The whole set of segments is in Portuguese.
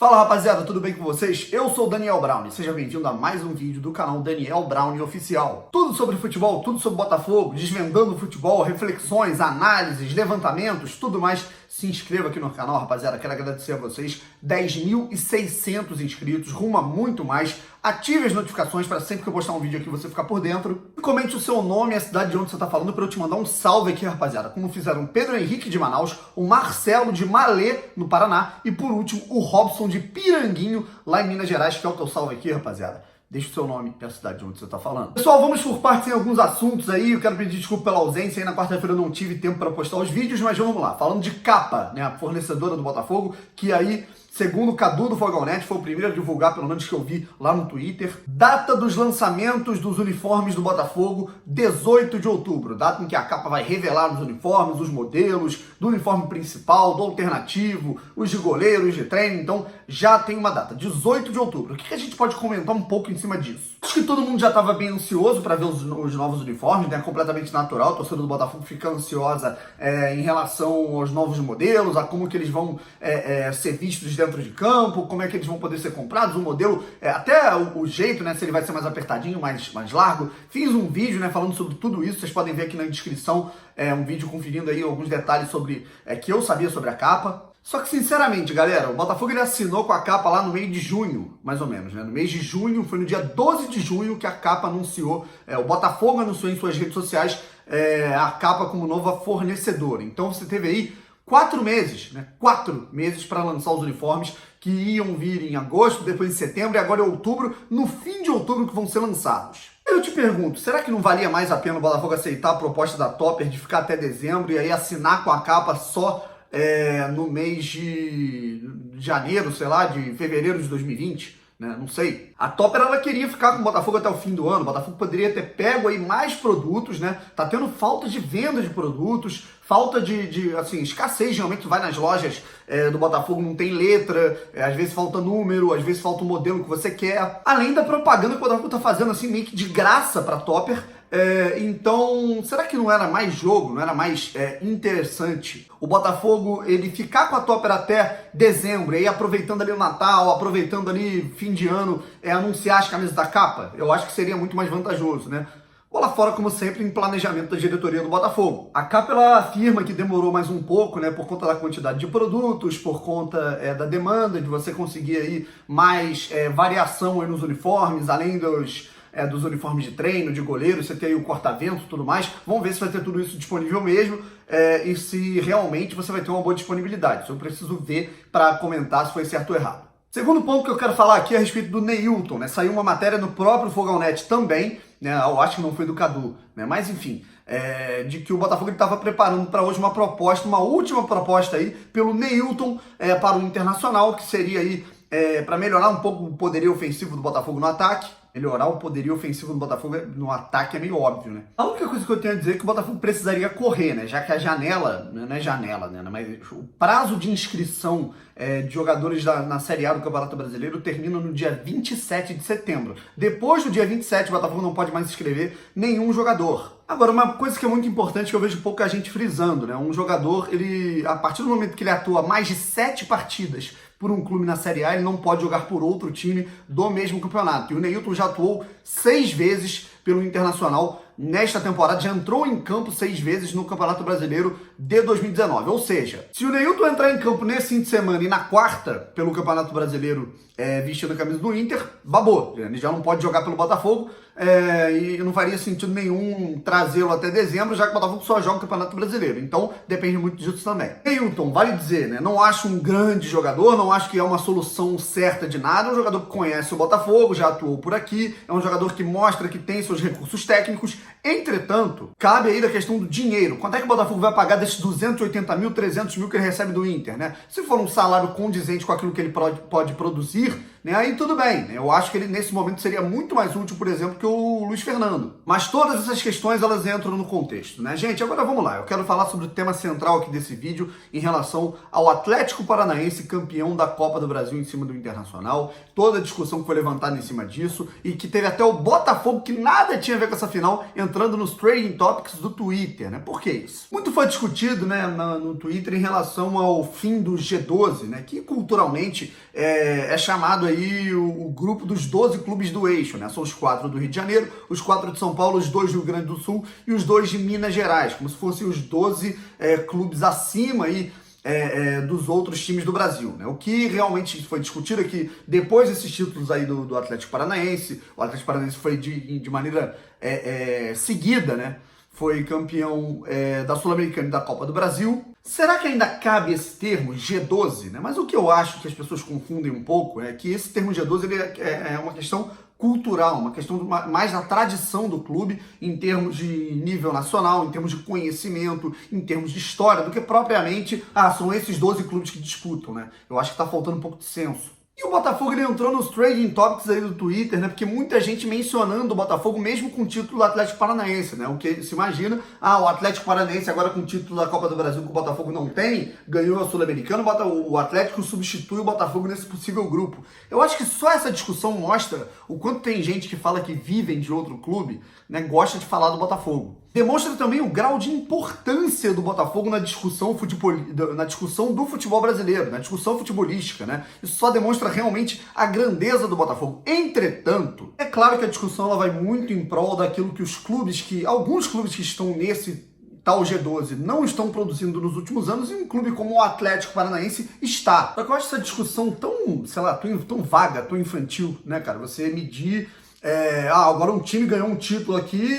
Fala rapaziada, tudo bem com vocês? Eu sou o Daniel Brown e seja bem-vindo a mais um vídeo do canal Daniel Brown Oficial. Tudo sobre futebol, tudo sobre Botafogo, desvendando o futebol, reflexões, análises, levantamentos, tudo mais. Se inscreva aqui no canal, rapaziada. Quero agradecer a vocês. 10.600 inscritos, rumo a muito mais. Ative as notificações para sempre que eu postar um vídeo aqui você ficar por dentro. E comente o seu nome e a cidade de onde você está falando para eu te mandar um salve aqui, rapaziada. Como fizeram o Pedro Henrique de Manaus, o Marcelo de Malê, no Paraná. E por último, o Robson de Piranguinho, lá em Minas Gerais, que é o teu salve aqui, rapaziada. Deixa o seu nome e a cidade de onde você está falando. Pessoal, vamos por partes em alguns assuntos aí. Eu quero pedir desculpa pela ausência. Aí na quarta-feira eu não tive tempo para postar os vídeos, mas vamos lá. Falando de Capa, né, a fornecedora do Botafogo, que aí, segundo o Cadu do Fogalnet, foi o primeiro a divulgar, pelo menos que eu vi lá no Twitter. Data dos lançamentos dos uniformes do Botafogo, 18 de outubro. Data em que a Capa vai revelar os uniformes, os modelos, do uniforme principal, do alternativo, os de goleiro, os de treino. Então, já tem uma data, 18 de outubro. O que a gente pode comentar um pouco em cima disso? Acho que todo mundo já estava bem ansioso para ver os novos uniformes, né? Completamente natural. A torcida do Botafogo fica ansiosa em relação aos novos modelos, a como que eles vão ser vistos dentro de campo, como é que eles vão poder ser comprados, o modelo, até o jeito, né? Se ele vai ser mais apertadinho, mais largo. Fiz um vídeo, né, falando sobre tudo isso. Vocês podem ver aqui na descrição um vídeo conferindo aí alguns detalhes sobre que eu sabia sobre a capa. Só que, sinceramente, galera, o Botafogo ele assinou com a Capa lá no mês de junho, mais ou menos, né? No mês de junho, foi no dia 12 de junho que a Capa anunciou, o Botafogo anunciou em suas redes sociais a Capa como nova fornecedora. Então você teve aí 4 meses, né? 4 meses para lançar os uniformes que iam vir em agosto, depois em setembro e agora em outubro, no fim de outubro que vão ser lançados. Eu te pergunto, será que não valia mais a pena o Botafogo aceitar a proposta da Topper de ficar até dezembro e aí assinar com a Capa só no mês de janeiro, sei lá, de fevereiro de 2020, né? Não sei. A Topper, ela queria ficar com o Botafogo até o fim do ano. O Botafogo poderia ter pego aí mais produtos, né? Tá tendo falta de venda de produtos, falta de assim, escassez. Geralmente vai nas lojas do Botafogo, não tem letra, às vezes falta número, às vezes falta o modelo que você quer. Além da propaganda que o Botafogo tá fazendo assim, meio que de graça pra Topper. Então, será que não era mais jogo, não era mais interessante o Botafogo ele ficar com a Topper até dezembro e aí aproveitando ali o Natal, aproveitando ali fim de ano, anunciar as camisas da Capa? Eu acho que seria muito mais vantajoso, né? Bola fora, como sempre, em planejamento da diretoria do Botafogo. A Capa, ela afirma que demorou mais um pouco, né, por conta da quantidade de produtos, por conta da demanda, de você conseguir aí mais variação aí nos uniformes, além dos uniformes de treino, de goleiro, você tem aí o corta-vento e tudo mais. Vamos ver se vai ter tudo isso disponível mesmo e se realmente você vai ter uma boa disponibilidade. Isso eu preciso ver para comentar se foi certo ou errado. Segundo ponto que eu quero falar aqui é a respeito do Neilton, né? Saiu uma matéria no próprio Fogalnet também, né? Eu acho que não foi do Cadu, né? Mas enfim, de que o Botafogo estava preparando para hoje uma proposta, uma última proposta aí pelo Neilton para o Internacional, que seria aí para melhorar um pouco o poderio ofensivo do Botafogo no ataque. Melhorar o poderio ofensivo do Botafogo no ataque é meio óbvio, né? A única coisa que eu tenho a dizer é que o Botafogo precisaria correr, né? Já que a janela, não é janela, né? Mas o prazo de inscrição de jogadores na Série A do Campeonato Brasileiro termina no dia 27 de setembro. Depois do dia 27, o Botafogo não pode mais inscrever nenhum jogador. Agora, uma coisa que é muito importante que eu vejo pouca gente frisando, né? Um jogador, ele, a partir do momento que ele atua mais de 7 partidas por um clube na Série A, ele não pode jogar por outro time do mesmo campeonato. E o Neilton já atuou 6 vezes pelo Internacional nesta temporada, já entrou em campo 6 vezes no Campeonato Brasileiro de 2019. Ou seja, se o Neilton entrar em campo nesse fim de semana e na quarta pelo Campeonato Brasileiro vestindo a camisa do Inter, babou. Ele já não pode jogar pelo Botafogo e não faria sentido nenhum trazê-lo até dezembro, já que o Botafogo só joga o Campeonato Brasileiro. Então, depende muito disso também. Neilton, vale dizer, né? Não acho um grande jogador, não acho que é uma solução certa de nada. É um jogador que conhece o Botafogo, já atuou por aqui, é um jogador que mostra que tem seus recursos técnicos. Entretanto, cabe aí da questão do dinheiro. Quanto é que o Botafogo vai pagar desses 280 mil, 300 mil que ele recebe do Inter, né? Se for um salário condizente com aquilo que ele pode produzir, né, aí tudo bem. Eu acho que ele, nesse momento, seria muito mais útil, por exemplo, que o Luiz Fernando. Mas todas essas questões, elas entram no contexto, né? Gente, agora vamos lá. Eu quero falar sobre o tema central aqui desse vídeo em relação ao Atlético Paranaense, campeão da Copa do Brasil em cima do Internacional. Toda a discussão que foi levantada em cima disso e que teve até o Botafogo, que nada tinha a ver com essa final, entrando nos Trending Topics do Twitter, né? Por que isso? Muito foi discutido, né, no Twitter em relação ao fim do G12, né, que culturalmente é chamado aí o grupo dos 12 clubes do eixo, né? São os 4 do Rio de Janeiro, os 4 de São Paulo, os 2 do Rio Grande do Sul e os 2 de Minas Gerais, como se fossem os 12 clubes acima aí dos outros times do Brasil, né? O que realmente foi discutido é que depois desses títulos aí do Atlético Paranaense, o Atlético Paranaense foi de maneira seguida, né? Foi campeão da Sul-Americana e da Copa do Brasil. Será que ainda cabe esse termo G12, né? Mas o que eu acho que as pessoas confundem um pouco é que esse termo G12 ele é uma questão cultural, uma questão mais da tradição do clube em termos de nível nacional, em termos de conhecimento, em termos de história, do que propriamente, são esses 12 clubes que disputam, né? Eu acho que tá faltando um pouco de senso. E o Botafogo ele entrou nos Trending Topics aí do Twitter, né? Porque muita gente mencionando o Botafogo, mesmo com o título do Atlético Paranaense, né? O que se imagina, o Atlético Paranaense agora com o título da Copa do Brasil que o Botafogo não tem, ganhou a Sul-Americana, o Atlético substitui o Botafogo nesse possível grupo. Eu acho que só essa discussão mostra o quanto tem gente que fala que vivem de outro clube, né? Gosta de falar do Botafogo. Demonstra também o grau de importância do Botafogo na discussão do futebol brasileiro, na discussão futebolística, né? Isso só demonstra realmente a grandeza do Botafogo. Entretanto, é claro que a discussão ela vai muito em prol daquilo que alguns clubes que estão nesse tal G12 não estão produzindo nos últimos anos e um clube como o Atlético Paranaense está. Só que eu acho essa discussão tão, sei lá, tão vaga, tão infantil, né, cara? Você medir agora um time ganhou um título aqui,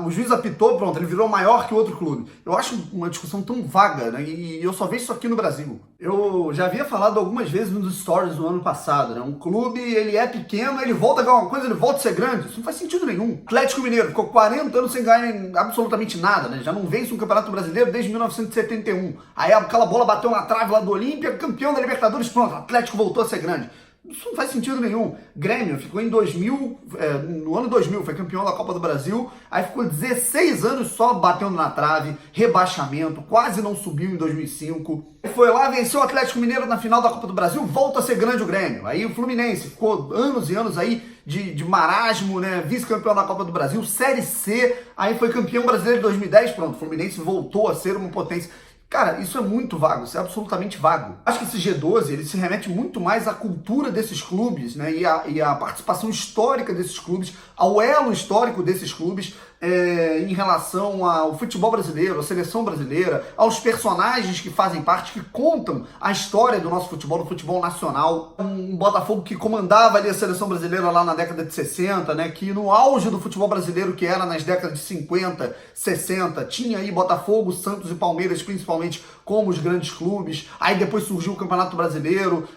o juiz apitou, pronto, ele virou maior que o outro clube. Eu acho uma discussão tão vaga, né? E eu só vejo isso aqui no Brasil. Eu já havia falado algumas vezes nos stories no ano passado, né? Um clube, ele é pequeno, ele volta a ganhar uma coisa, ele volta a ser grande. Isso não faz sentido nenhum. Atlético Mineiro ficou 40 anos sem ganhar absolutamente nada, né? Já não vence um Campeonato Brasileiro desde 1971. Aí aquela bola bateu na trave lá do Olímpia, campeão da Libertadores, pronto, o Atlético voltou a ser grande. Isso não faz sentido nenhum. Grêmio ficou em 2000, no ano 2000, foi campeão da Copa do Brasil, aí ficou 16 anos só batendo na trave, rebaixamento, quase não subiu em 2005. Foi lá, venceu o Atlético Mineiro na final da Copa do Brasil, volta a ser grande o Grêmio. Aí o Fluminense ficou anos e anos aí de marasmo, né? Vice-campeão da Copa do Brasil, Série C, aí foi campeão brasileiro em 2010, pronto, o Fluminense voltou a ser uma potência. Cara, isso é muito vago, isso é absolutamente vago. Acho que esse G12, ele se remete muito mais à cultura desses clubes, né, e à participação histórica desses clubes, ao elo histórico desses clubes, em relação ao futebol brasileiro, à seleção brasileira, aos personagens que fazem parte, que contam a história do nosso futebol, do futebol nacional. Um Botafogo que comandava ali a seleção brasileira lá na década de 60, né, que no auge do futebol brasileiro, que era nas décadas de 50, 60, tinha aí Botafogo, Santos e Palmeiras, principalmente, como os grandes clubes. Aí depois surgiu o Campeonato Brasileiro,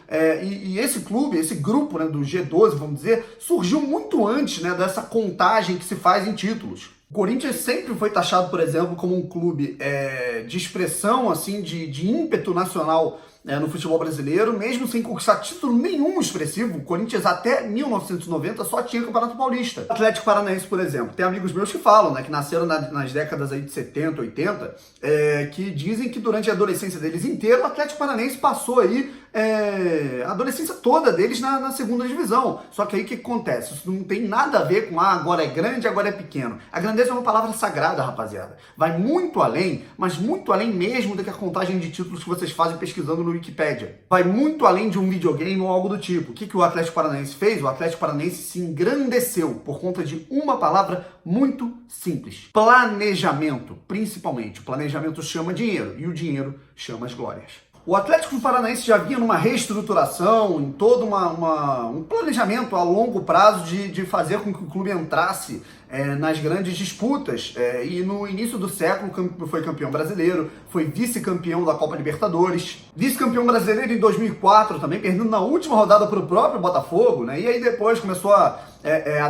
e esse clube, esse grupo, né, do G12, vamos dizer, surgiu muito antes, né, dessa contagem que se faz em títulos. O Corinthians sempre foi taxado, por exemplo, como um clube de expressão, assim, de ímpeto nacional no futebol brasileiro, mesmo sem conquistar título nenhum expressivo. O Corinthians até 1990 só tinha Campeonato Paulista. O Atlético Paranaense, por exemplo, tem amigos meus que falam, né, que nasceram nas décadas aí de 70, 80, que dizem que durante a adolescência deles inteira, o Atlético Paranaense passou aí a adolescência toda deles na segunda divisão. Só que aí o que acontece? Isso não tem nada a ver com agora é grande, agora é pequeno. A grandeza é uma palavra sagrada, rapaziada. Vai muito além, mas muito além mesmo do que a contagem de títulos que vocês fazem pesquisando no Wikipedia. Vai muito além de um videogame ou algo do tipo. O que o Atlético Paranaense fez? O Atlético Paranaense se engrandeceu por conta de uma palavra muito simples. Planejamento, principalmente. O planejamento chama dinheiro e o dinheiro chama as glórias. O Atlético Paranaense já vinha numa reestruturação, em todo um planejamento a longo prazo de fazer com que o clube entrasse nas grandes disputas. E no início do século foi campeão brasileiro, foi vice-campeão da Copa Libertadores, vice-campeão brasileiro em 2004 também, perdendo na última rodada para o próprio Botafogo, né? E aí depois começou a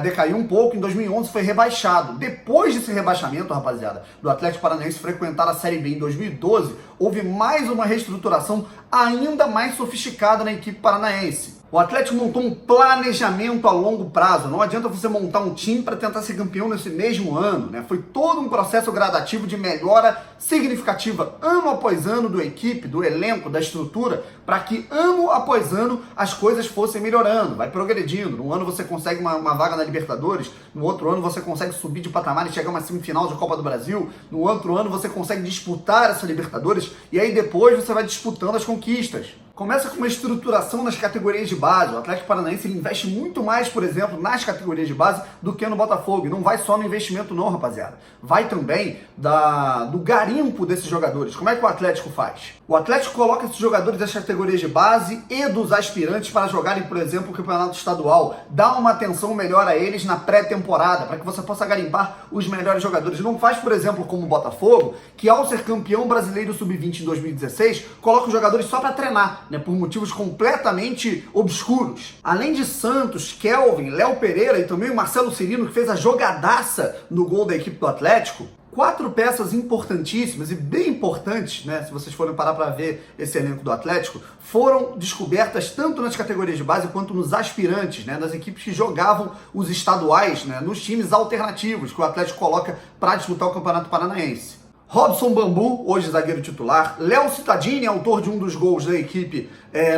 decair um pouco. Em 2011 foi rebaixado. Depois desse rebaixamento, rapaziada, do Atlético Paranaense frequentar a Série B em 2012, houve mais uma reestruturação ainda mais sofisticada na equipe paranaense. O Atlético montou um planejamento a longo prazo. Não adianta você montar um time para tentar ser campeão nesse mesmo ano, né? Foi todo um processo gradativo de melhora significativa ano após ano da equipe, do elenco, da estrutura, para que ano após ano as coisas fossem melhorando, vai progredindo. Num ano você consegue uma vaga na Libertadores, no outro ano você consegue subir de patamar e chegar a uma semifinal de Copa do Brasil, no outro ano você consegue disputar essa Libertadores e aí depois você vai disputando as conquistas. Começa com uma estruturação nas categorias de base. O Atlético Paranaense ele investe muito mais, por exemplo, nas categorias de base do que no Botafogo. E não vai só no investimento não, rapaziada. Vai também do garimpo desses jogadores. Como é que o Atlético faz? O Atlético coloca esses jogadores das categorias de base e dos aspirantes para jogarem, por exemplo, o campeonato estadual. Dá uma atenção melhor a eles na pré-temporada, para que você possa garimpar os melhores jogadores. Não faz, por exemplo, como o Botafogo, que ao ser campeão brasileiro sub-20 em 2016, coloca os jogadores só para treinar, né, por motivos completamente obscuros. Além de Santos, Kelvin, Léo Pereira e também o Marcelo Cirino, que fez a jogadaça no gol da equipe do Atlético, 4 peças importantíssimas e bem importantes, né, se vocês forem parar para ver esse elenco do Atlético, foram descobertas tanto nas categorias de base quanto nos aspirantes, né, das equipes que jogavam os estaduais, né, nos times alternativos que o Atlético coloca para disputar o Campeonato Paranaense. Robson Bambu, hoje zagueiro titular. Léo Cittadini, autor de um dos gols da equipe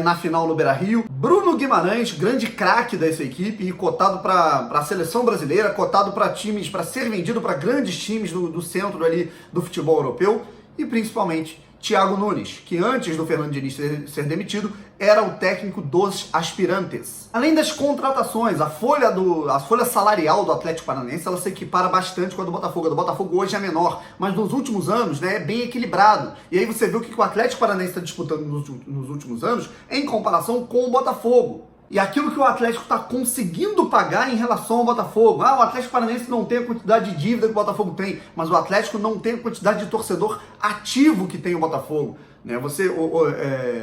na final no Beira-Rio. Bruno Guimarães, grande craque dessa equipe e cotado para a seleção brasileira, cotado para times, para ser vendido para grandes times do centro ali do futebol europeu. E principalmente Thiago Nunes, que antes do Fernando Diniz ser demitido, era o técnico dos aspirantes. Além das contratações, a folha salarial do Atlético Paranaense ela se equipara bastante com a do Botafogo. A do Botafogo hoje é menor, mas nos últimos anos, né, é bem equilibrado. E aí você vê o que o Atlético Paranaense está disputando nos últimos anos em comparação com o Botafogo. E aquilo que o Atlético está conseguindo pagar em relação ao Botafogo. O Atlético Paranaense não tem a quantidade de dívida que o Botafogo tem, mas o Atlético não tem a quantidade de torcedor ativo que tem o Botafogo.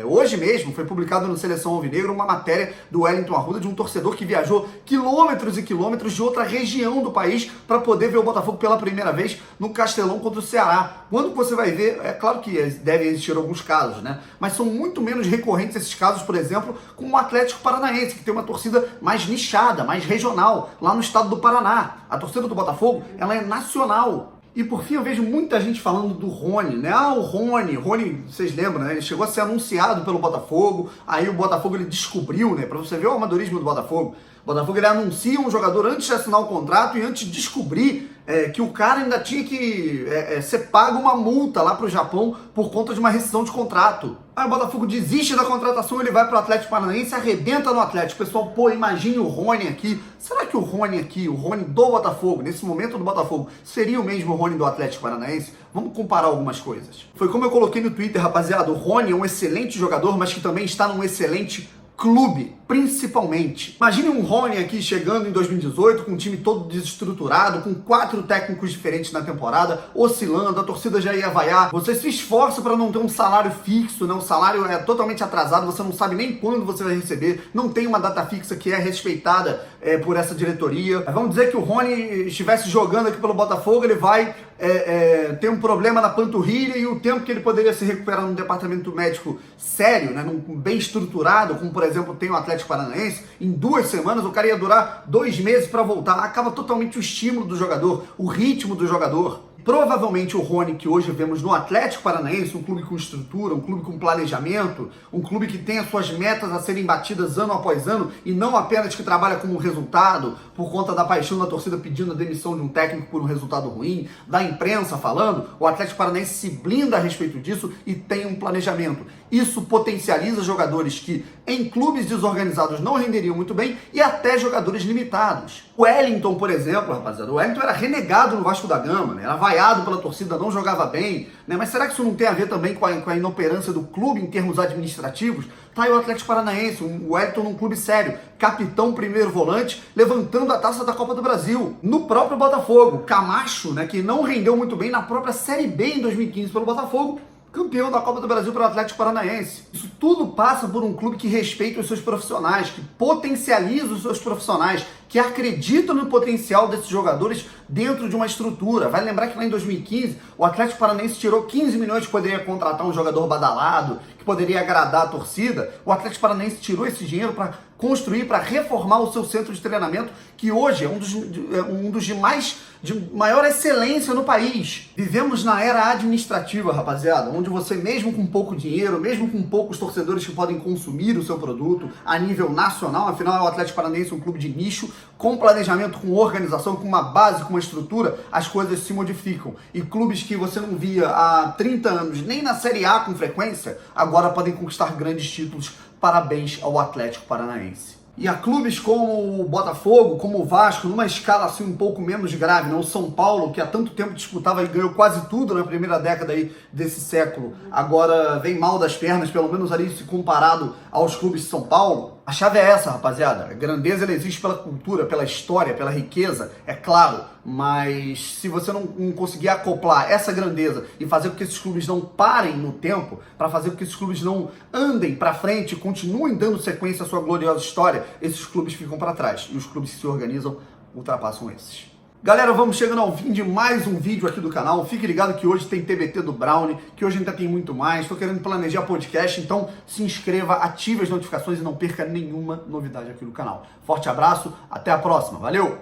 Hoje mesmo foi publicado no Seleção Alvinegra uma matéria do Wellington Arruda de um torcedor que viajou quilômetros e quilômetros de outra região do país para poder ver o Botafogo pela primeira vez no Castelão contra o Ceará. Quando você vai ver, é claro que devem existir alguns casos, né? Mas são muito menos recorrentes esses casos, por exemplo, com o Atlético Paranaense, que tem uma torcida mais nichada, mais regional, lá no estado do Paraná. A torcida do Botafogo, ela é nacional. E por fim eu vejo muita gente falando do Rony, né? O Rony, vocês lembram, né? Ele chegou a ser anunciado pelo Botafogo, aí o Botafogo ele descobriu, né? Pra você ver o amadorismo do Botafogo. O Botafogo ele anuncia um jogador antes de assinar o contrato e antes de descobrir que o cara ainda tinha que ser pago uma multa lá pro Japão por conta de uma rescisão de contrato. Aí o Botafogo desiste da contratação, ele vai pro Atlético Paranaense, arrebenta no Atlético. Pessoal, imagine o Rony aqui. Será que o Rony aqui, o Rony do Botafogo, nesse momento do Botafogo, seria o mesmo Rony do Atlético Paranaense? Vamos comparar algumas coisas. Foi como eu coloquei no Twitter, rapaziada, o Rony é um excelente jogador, mas que também está num excelente clube, principalmente. Imagine um Rony aqui chegando em 2018 com um time todo desestruturado, com 4 técnicos diferentes na temporada, oscilando, a torcida já ia vaiar. Você se esforça para não ter um salário fixo, né? O salário é totalmente atrasado, você não sabe nem quando você vai receber, não tem uma data fixa que é respeitada por essa diretoria. Vamos dizer que o Rony estivesse jogando aqui pelo Botafogo, ele vai ter um problema na panturrilha e o tempo que ele poderia se recuperar num departamento médico sério, né? Bem estruturado, como por exemplo tem o Atlético Paranaense, em 2 semanas o cara ia durar 2 meses para voltar. Acaba totalmente o estímulo do jogador, o ritmo do jogador. Provavelmente o Rony que hoje vemos no Atlético Paranaense, um clube com estrutura, um clube com planejamento, um clube que tem as suas metas a serem batidas ano após ano e não apenas que trabalha como resultado por conta da paixão da torcida pedindo a demissão de um técnico por um resultado ruim, da imprensa falando, o Atlético Paranaense se blinda a respeito disso e tem um planejamento. Isso potencializa jogadores que em clubes desorganizados não renderiam muito bem e até jogadores limitados. O Wellington, por exemplo, rapaziada, o Wellington era renegado no Vasco da Gama, né? Era vaiado pela torcida, não jogava bem, né? Mas será que isso não tem a ver também com a inoperância do clube em termos administrativos? Tá aí o Atlético Paranaense, o Wellington num clube sério, capitão, primeiro volante, levantando a taça da Copa do Brasil. No próprio Botafogo, Camacho, né, que não rendeu muito bem na própria Série B em 2015 pelo Botafogo, campeão da Copa do Brasil pelo Atlético Paranaense. Isso tudo passa por um clube que respeita os seus profissionais, que potencializa os seus profissionais, que acredita no potencial desses jogadores dentro de uma estrutura. Vai lembrar que lá em 2015, o Atlético Paranaense tirou 15 milhões que poderia contratar um jogador badalado, que poderia agradar a torcida, o Atlético Paranaense tirou esse dinheiro para construir, para reformar o seu centro de treinamento, que hoje é um dos de maior excelência no país. Vivemos na era administrativa, rapaziada, onde você, mesmo com pouco dinheiro, mesmo com poucos torcedores que podem consumir o seu produto a nível nacional, afinal é o Atlético Paranaense um clube de nicho, com planejamento, com organização, com uma base, com uma estrutura, as coisas se modificam. E clubes que você não via há 30 anos, nem na Série A com frequência, agora podem conquistar grandes títulos. Parabéns ao Atlético Paranaense. E a clubes como o Botafogo, como o Vasco, numa escala assim um pouco menos grave, né? O São Paulo, que há tanto tempo disputava e ganhou quase tudo na primeira década aí desse século, agora vem mal das pernas, pelo menos ali se comparado aos clubes de São Paulo. A chave é essa, rapaziada. A grandeza ela existe pela cultura, pela história, pela riqueza, é claro. Mas se você não conseguir acoplar essa grandeza e fazer com que esses clubes não parem no tempo, para fazer com que esses clubes não andem para frente e continuem dando sequência à sua gloriosa história, esses clubes ficam para trás. E os clubes que se organizam ultrapassam esses. Galera, vamos chegando ao fim de mais um vídeo aqui do canal. Fique ligado que hoje tem TBT do Brownie, que hoje ainda tem muito mais. Estou querendo planejar podcast, então se inscreva, ative as notificações e não perca nenhuma novidade aqui do canal. Forte abraço, até a próxima. Valeu!